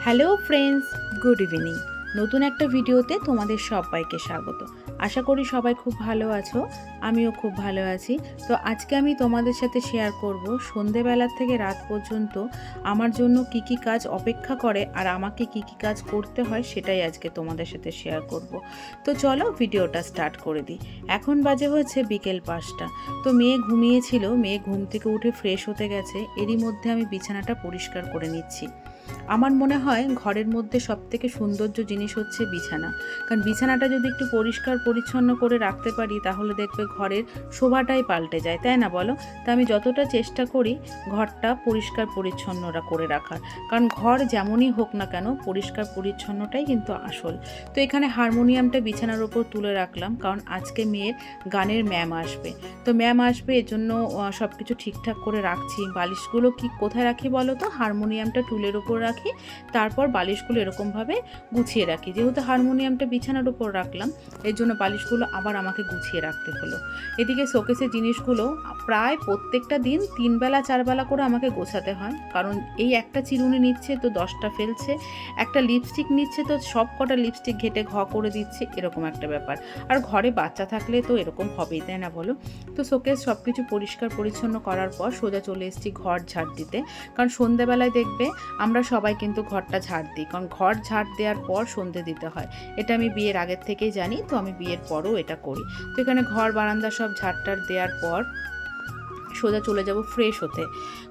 Hello friends, good evening. নতুন একটা ভিডিওতে তোমাদের সবাইকে স্বাগত। আশা করি সবাই খুব ভালো আছো, আমিও খুব ভালো আছি। তো আজকে আমি তোমাদের সাথে শেয়ার করব সন্ধেবেলার থেকে রাত পর্যন্ত আমার জন্য কি কি কাজ অপেক্ষা করে আর আমাকে কি কি কাজ করতে হয় সেটাই আজকে তোমাদের সাথে শেয়ার করব। তো চলো ভিডিওটা স্টার্ট করে দিই। এখন বাজে হচ্ছে বিকেল 5টা। তো মেয়ে ঘুমিয়েছিল, মেয়ে ঘুম থেকে উঠে ফ্রেশ হতে গেছে, এরই মধ্যে আমি বিছানাটা পরিষ্কার করে নিচ্ছি। আমার মনে হয় ঘরের মধ্যে সবথেকে সৌন্দর্য জিনিস হচ্ছে বিছানা। কারণ বিছানাটা যদি একটু পরিষ্কার পরিচ্ছন্ন করে রাখতে পারি তাহলে দেখবে ঘরের শোভাটাই পাল্টে যায়, তাই না বলো? তা আমি যতটা চেষ্টা করি ঘরটা পরিষ্কার পরিচ্ছন্ন করে রাখার, কারণ ঘর যেমনই হোক না কেন পরিষ্কার পরিচ্ছন্নটাই কিন্তু আসল। তো এখানে হারমোনিয়ামটা বিছানার ওপর তুলে রাখলাম, কারণ আজকে মেয়ের গানের ম্যাম আসবে। তো ম্যাম আসবে এর জন্য সব কিছু ঠিকঠাক করে রাখছি। বালিশগুলো কি কোথায় রাখি বলো তো? হারমোনিয়ামটা টুলের ওপর রাখি, তারপর বালিশগুলো এরকমভাবে গুছিয়ে রাখি। যেহেতু হারমোনিয়ামটা বিছানার উপর রাখলাম, এর জন্য বালিশগুলো আবার আমাকে গুছিয়ে রাখতে হলো। এদিকে শোকেসের জিনিসগুলো প্রায় প্রত্যেকটা দিন 3 বেলা 4 বেলা করে আমাকে গোছাতে হয়, কারণ এই একটা চিরুনি নিচ্ছে তো 10টা ফেলছে, একটা লিপস্টিক নিচ্ছে তো সব কটা লিপস্টিক ঘেটে করে দিচ্ছে, এরকম একটা ব্যাপার। আর ঘরে বাচ্চা থাকলে তো এরকম হবেই, তাই না বলো? তো শোকেস সব কিছু পরিষ্কার পরিচ্ছন্ন করার পর সোজা চলে এসেছি ঘর ঝাড় দিতে, কারণ সন্ধ্যেবেলায় দেখবে আমরা সবাই কিন্তু ঘরটা ঝাড় দিই, কারণ ঘর ঝাড় দেওয়ার পর সন্ধে দিতে হয়। এটা আমি বিয়ের আগের থেকেই জানি, তো আমি বিয়ের পরও এটা করি। তো এখানে ঘর বারান্দা সব ঝাড়টার দেওয়ার পর সোজা চলে যাব ফ্রেশ হতে,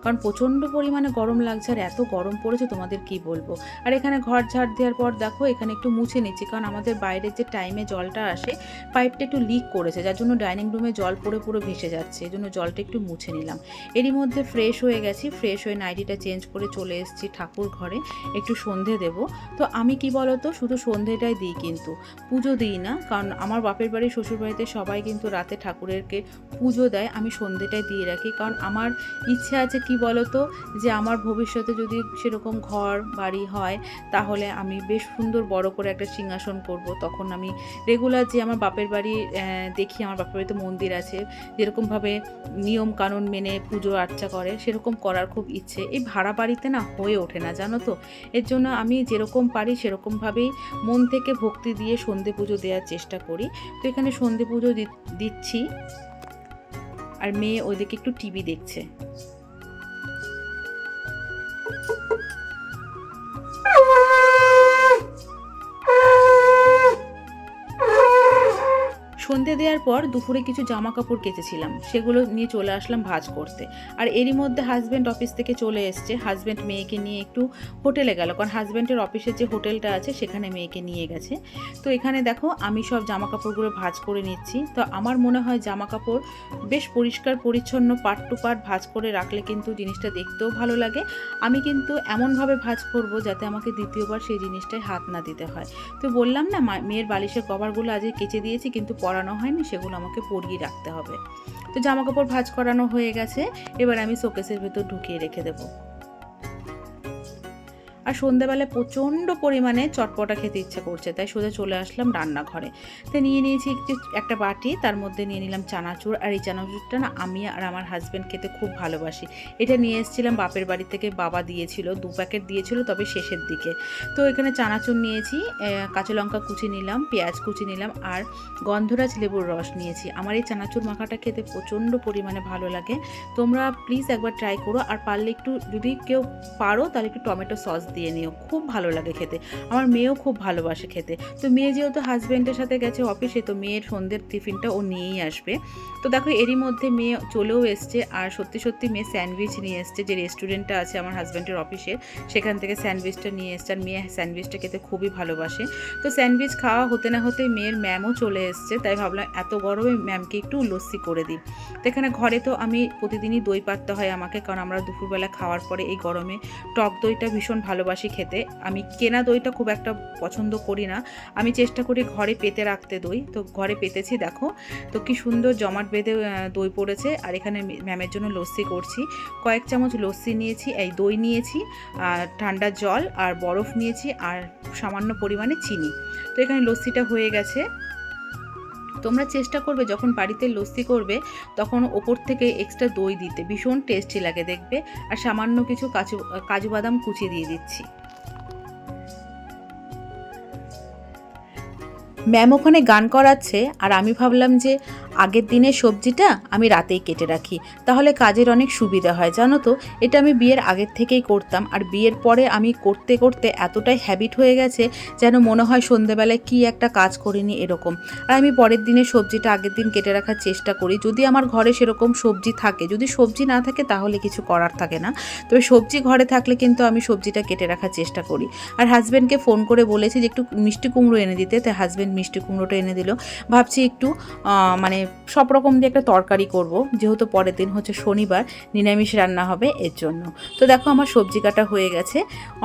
কারণ প্রচণ্ড পরিমাণে গরম লাগছে, আর এত গরম পড়েছে তোমাদের কি বলবো। আর এখানে ঘর ঝাড় দেওয়ার পর দেখো এখানে একটু মুছে নিচ্ছি, কারণ আমাদের বাইরের যে টাইমে জলটা আসে পাইপটা একটু লিক করেছে, যার জন্য ডাইনিং রুমে জল পড়ে পুরো ভেসে যাচ্ছে, এই জন্য জলটা একটু মুছে নিলাম। এরই মধ্যে ফ্রেশ হয়ে গেছি, ফ্রেশ হয়ে নাইটিটা চেঞ্জ করে চলে এসেছি ঠাকুর ঘরে একটু সন্ধে দেব। তো আমি কি বলো তো, শুধু সন্ধেটাই দিই, কিন্তু পুজো দিই না, কারণ আমার বাপের বাড়ি শ্বশুর বাড়িতে সবাই কিন্তু রাতে ঠাকুরেরকে পুজো দেয়, আমি সন্ধেটাই দিয়ে রাখি। কারণ আমার ইচ্ছে আছে কি বলতো, যে আমার ভবিষ্যতে যদি সেরকম ঘর বাড়ি হয় তাহলে আমি বেশ সুন্দর বড় করে একটা সিংহাসন করব। তখন আমি রেগুলার যে আমার বাপের বাড়ি দেখি, আমার বাপের বাড়িতে মন্দির আছে, যেরকমভাবে নিয়ম কানুন মেনে পুজো আর্চা করে সেরকম করার খুব ইচ্ছে। এই ভাড়া বাড়িতে না হয়ে ওঠে না, জানো তো। এর জন্য আমি যেরকম পারি সেরকমভাবেই মন থেকে ভক্তি দিয়ে সন্ধে পুজো দেওয়ার চেষ্টা করি। তো এখানে সন্ধে পুজো দিচ্ছি, আর মেয়ে ওইদিকে একটু টিভি দেখছে। সন্ধে দেওয়ার পর দুপুরে কিছু জামা কাপড় কেচেছিলাম, সেগুলো নিয়ে চলে আসলাম ভাঁজ করতে। আর এরই মধ্যে হাজব্যান্ড অফিস থেকে চলে এসছে, হাজব্যান্ড মেয়েকে নিয়ে একটু হোটেলে গেল, কারণ হাজব্যান্ডের অফিসের যে হোটেলটা আছে সেখানে মেয়েকে নিয়ে গেছে। তো এখানে দেখো আমি সব জামা কাপড়গুলো ভাঁজ করে নিচ্ছি। তো আমার মনে হয় জামা কাপড় বেশ পরিষ্কার পরিচ্ছন্ন পার্ট টু পার্ট ভাঁজ করে রাখলে কিন্তু জিনিসটা দেখতেও ভালো লাগে। আমি কিন্তু এমনভাবে ভাঁজ করব যাতে আমাকে দ্বিতীয়বার সেই জিনিসটায় হাত না দিতে হয়। তো বললাম না, মেয়ের বালিশের কভারগুলো আজকে কেচে দিয়েছি কিন্তু পরানো হয়নি, সেগুলো আমাকে পরিয়ে রাখতে হবে। তো জামা কাপড় ভাঁজ করানো হয়ে গেছে, এবার আমি শোকেসের ভেতর ঢুকিয়ে রেখে দেবো। আর সন্ধ্যাবেলায় প্রচণ্ড পরিমাণে চটপটা খেতে ইচ্ছা করছে, তাই সোজা চলে আসলাম রান্নাঘরে। তো নিয়ে নিয়েছি একটা বাটি, তার মধ্যে নিয়ে নিলাম চানাচুর। আর এই চানাচুরটা না আমি আর আমার হাজব্যান্ড খেতে খুব ভালোবাসি। এটা নিয়ে এসেছিলাম বাপের বাড়ি থেকে, বাবা দিয়েছিল, 2 প্যাকেট দিয়েছিল, তবে শেষের দিকে। তো এখানে চানাচুর নিয়েছি, কাঁচা লঙ্কা কুচি নিলাম, পেঁয়াজ কুচি নিলাম, আর গন্ধরাজ লেবুর রস নিয়েছি। আমার এই চানাচুর মাখাটা খেতে প্রচণ্ড পরিমাণে ভালো লাগে, তোমরা প্লিজ একবার ট্রাই করো। আর পারলে একটু, যদি কেউ পারো তাহলে একটু টমেটো সস দিয়ে নিও, খুব ভালো লাগে খেতে। আমার মেয়েও খুব ভালোবাসে খেতে। তো মেয়ে যেহেতু হাজব্যান্ডের সাথে গেছে অফিসে, তো মেয়ের সন্ধ্যের টিফিনটা ও নিয়েই আসবে। তো দেখো এরই মধ্যে মেয়ে চলেও এসছে, আর সত্যি সত্যি মেয়ে স্যান্ডউইচ নিয়ে এসছে, যে রেস্টুরেন্টটা আছে আমার হাজব্যান্ডের অফিসে সেখান থেকে স্যান্ডউইচটা নিয়ে এসছে, আর মেয়ে স্যান্ডউইচটা খেতে খুবই ভালোবাসে। তো স্যান্ডউইচ খাওয়া হতে না হতেই মেয়ের ম্যামও চলে এসছে, তাই ভাবলাম এত গরমে ম্যামকে একটু লস্যি করে দিই। তো এখানে ঘরে তো আমি প্রতিদিনই দই পাততে হয় আমাকে, কারণ আমরা দুপুরবেলা খাওয়ার পরে এই গরমে টক দইটা ভীষণ ভালোবাসি খেতে। আমি কেনা দইটা খুব একটা পছন্দ করি না, আমি চেষ্টা করি ঘরে পেতে রাখতে দই। তো ঘরে পেতেছি, দেখো তো কি সুন্দর জমাট বেঁধে দই পড়েছে। আর এখানে ম্যামের জন্য লস্যি করছি, কয়েক চামচ লস্যি নিয়েছি, এই দই নিয়েছি, আর ঠান্ডা জল আর বরফ নিয়েছি, আর সামান্য পরিমাণে চিনি। তো এখানে লস্যিটা হয়ে গেছে। তোমরা চেষ্টা করবে যখন বাড়িতে লস্যি করবে তখন ওপর থেকে এক্সট্রা দই দিতে, ভীষণ টেস্টি লাগে দেখবে। আর সামান্য কিছু কাজু বাদাম কুচি দিয়ে দিচ্ছি। ম্যাম ওখানে গান করাচ্ছে আর আমি ভাবলাম যে আগের দিনের সবজিটা আমি রাতেই কেটে রাখি, তাহলে কাজের অনেক সুবিধা হয়। জানো তো, এটা আমি বিয়ের আগের থেকেই করতাম, আর বিয়ের পরে আমি করতে করতে এতটাই হ্যাবিট হয়ে গেছে যেন মনে হয় সন্ধেবেলায় কি একটা কাজ করিনি এরকম। আর আমি পরের দিনের সবজিটা আগের দিন কেটে রাখার চেষ্টা করি, যদি আমার ঘরে সেরকম সবজি থাকে। যদি সবজি না থাকে তাহলে কিছু করার থাকে না, তবে সবজি ঘরে থাকলে কিন্তু আমি সবজিটা কেটে রাখার চেষ্টা করি। আর হাজব্যান্ডকে ফোন করে বলেছি যে একটু মিষ্টি কুমড়ো এনে দিতে, তাই হাজব্যান্ড মিষ্টি কুমড়োটা এনে দিল। ভাবছি একটু মানে সব রকম দিয়ে একটা তরকারি করব, যেহেতু পরের দিন হচ্ছে শনিবার, নিরামিষ রান্না হবে এর জন্য। তো দেখো আমার সবজি কাটা হয়ে গেছে,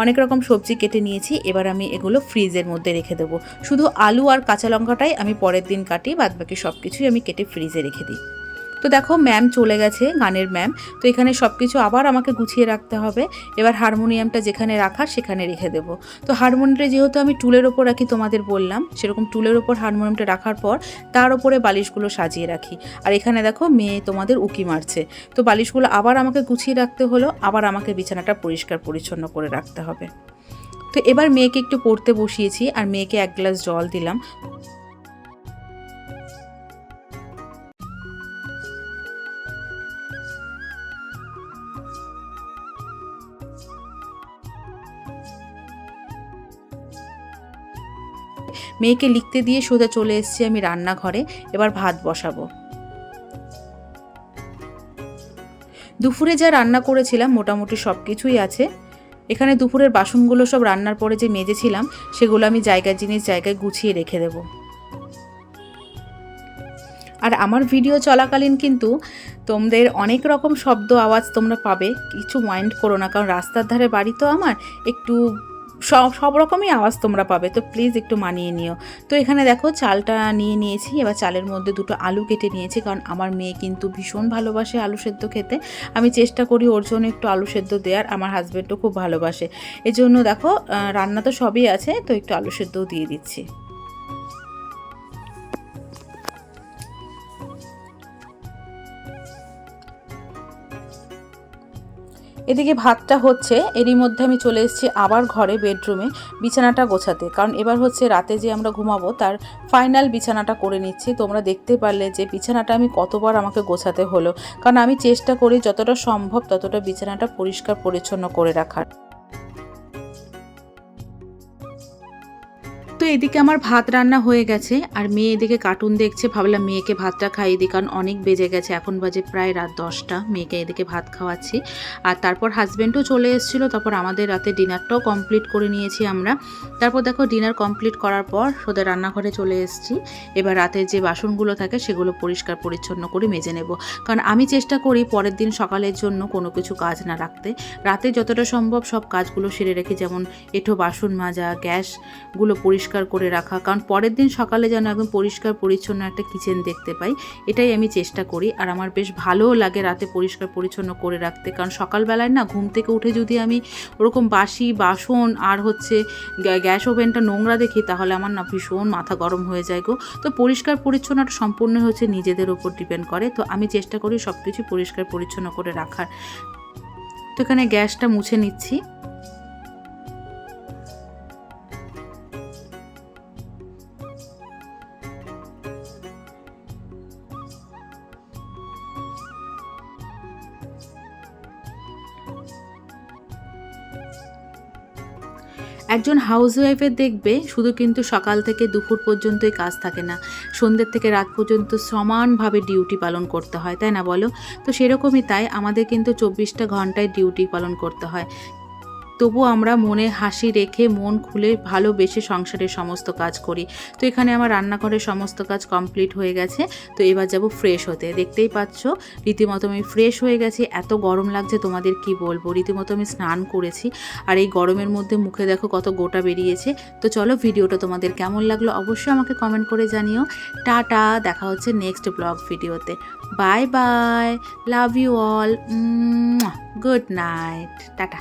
অনেক রকম সবজি কেটে নিয়েছি। এবার আমি এগুলো ফ্রিজের মধ্যে রেখে দেবো। শুধু আলু আর কাঁচা লঙ্কাটাই আমি পরের দিন কাটি, বাদবাকি সব কিছুই আমি কেটে ফ্রিজে রেখে দিই। তো দেখো ম্যাম চলে গেছে, গানের ম্যাম। তো এখানে সব কিছু আবার আমাকে গুছিয়ে রাখতে হবে। এবার হারমোনিয়ামটা যেখানে রাখার সেখানে রেখে দেবো। তো হারমোনিয়ামটা যেহেতু আমি টুলের ওপর রাখি, তোমাদের বললাম, সেরকম টুলের ওপর হারমোনিয়ামটা রাখার পর তার ওপরে বালিশগুলো সাজিয়ে রাখি। আর এখানে দেখো মেয়ে তোমাদের উকি মারছে। তো বালিশগুলো আবার আমাকে গুছিয়ে রাখতে হলো, আবার আমাকে বিছানাটা পরিষ্কার পরিচ্ছন্ন করে রাখতে হবে। তো এবার মেয়েকে একটু পড়তে বসিয়েছি আর মেয়েকে এক গ্লাস জল দিলাম। মেয়েকে লিখতে দিয়ে সোজা চলে এসেছি আমি রান্নাঘরে। এবার ভাত বসাবো। দুপুরে যা রান্না করেছিলাম মোটামুটি সব কিছুই আছে। এখানে দুপুরের বাসনগুলো সব রান্নার পরে যে মেজেছিলাম সেগুলো আমি জিনিস জায়গায় গুছিয়ে রেখে দেবো। আর আমার ভিডিও চলাকালীন কিন্তু তোমাদের অনেক রকম শব্দ আওয়াজ তোমরা পাবে, কিছু মাইন্ড করো না, কারণ রাস্তার ধারে বাড়ি তো আমার, একটু সব রকমই আওয়াজ তোমরা পাবে, তো প্লিজ একটু মানিয়ে নিও। তো এখানে দেখো চালটা নিয়ে নিয়েছি। এবার চালের মধ্যে দুটো আলু কেটে নিয়েছি, কারণ আমার মেয়ে কিন্তু ভীষণ ভালোবাসে আলু সেদ্ধ খেতে। আমি চেষ্টা করি ওর জন্য একটু আলু সেদ্ধ দেওয়ার, আমার হাজব্যান্ডও খুব ভালোবাসে। এজন্য দেখো রান্না তো সবই আছে, তো একটু আলু সেদ্ধও দিয়ে দিচ্ছি। এদিকে ভাতটা হচ্ছে, এরই মধ্যে আমি চলে এসেছি আবার ঘরে বেডরুমে বিছানাটা গোছাতে, কারণ এবার হচ্ছে রাতে যে আমরা ঘুমাবো তার ফাইনাল বিছানাটা করে নিচ্ছি। তোমরা দেখতে পারলে যে বিছানাটা আমি কতবার আমাকে গোছাতে হলো, কারণ আমি চেষ্টা করি যতটা সম্ভব ততটা বিছানাটা পরিষ্কার পরিচ্ছন্ন করে রাখার। তো এদিকে আমার ভাত রান্না হয়ে গেছে আর মেয়ে এদিকে কার্টুন দেখছে। ভাবলাম মেয়েকে ভাতটা খাইয়ে দিই, কারণ অনেক বেজে গেছে, এখন বাজে প্রায় রাত 10টা। মেয়েকে এদিকে ভাত খাওয়াচ্ছি। আর তারপর হাজব্যান্ডও চলে এসেছিলো, তারপর আমাদের রাতে ডিনারটাও কমপ্লিট করে নিয়েছি আমরা। তারপর দেখো ডিনার কমপ্লিট করার পর সোজা রান্নাঘরে চলে এসেছি। এবার রাতের যে বাসনগুলো থাকে সেগুলো পরিষ্কার পরিচ্ছন্ন করে মেজে নেব, কারণ আমি চেষ্টা করি পরের দিন সকালের জন্য কোনো কিছু কাজ না রাখতে। রাতে যতটা সম্ভব সব কাজগুলো সেরে রেখে, যেমন এঁঠো বাসন মাজা, গ্যাসগুলো পরিষ্কার করে রাখা, কারণ পরের দিন সকালে যেন একদম পরিষ্কার পরিচ্ছন্ন একটা কিচেন দেখতে পাই, এটাই আমি চেষ্টা করি। আর আমার বেশ ভালোও লাগে রাতে পরিষ্কার পরিচ্ছন্ন করে রাখতে, কারণ সকালবেলায় না ঘুম থেকে উঠে যদি আমি ওরকম বাসি বাসন আর হচ্ছে গ্যাস ওভেনটা নোংরা দেখি, তাহলে আমার না ভীষণ মাথা গরম হয়ে যায় গো। তো পরিষ্কার পরিচ্ছন্নটা সম্পূর্ণ হচ্ছে নিজেদের ওপর ডিপেন্ড করে, তো আমি চেষ্টা করি সব কিছু পরিষ্কার পরিচ্ছন্ন করে রাখার। তো এখানে গ্যাসটা মুছে নিচ্ছি। একজন হাউসওয়াইফের দেখবে শুধু কিন্তু সকাল থেকে দুপুর পর্যন্তই কাজ থাকে না, সন্ধ্যের থেকে রাত পর্যন্ত সমানভাবে ডিউটি পালন করতে হয়, তাই না বলো? তো সেরকমই তাই আমাদের কিন্তু 24টা ঘন্টায় ডিউটি পালন করতে হয়। তবু আমরা মনে হাসি রেখে মন খুলে ভালোবেসে সংসারের সমস্ত কাজ করি। তো এখানে আমার রান্নাঘরের সমস্ত কাজ কমপ্লিট হয়ে গেছে। তো এবার যাব ফ্রেশ হতে। দেখতেই পাচ্ছ রীতিমতো আমি ফ্রেশ হয়ে গেছি। এত গরম লাগছে তোমাদের কি বলবো, রীতিমতো আমি স্নান করেছি। আর এই গরমের মধ্যে মুখে দেখো কত গোটা বেরিয়েছে। তো চলো ভিডিওটা তোমাদের কেমন লাগলো অবশ্যই আমাকে কমেন্ট করে জানিও। টাটা, দেখা হচ্ছে নেক্সট ব্লগ ভিডিওতে। Bye bye, love you all, good night, tata.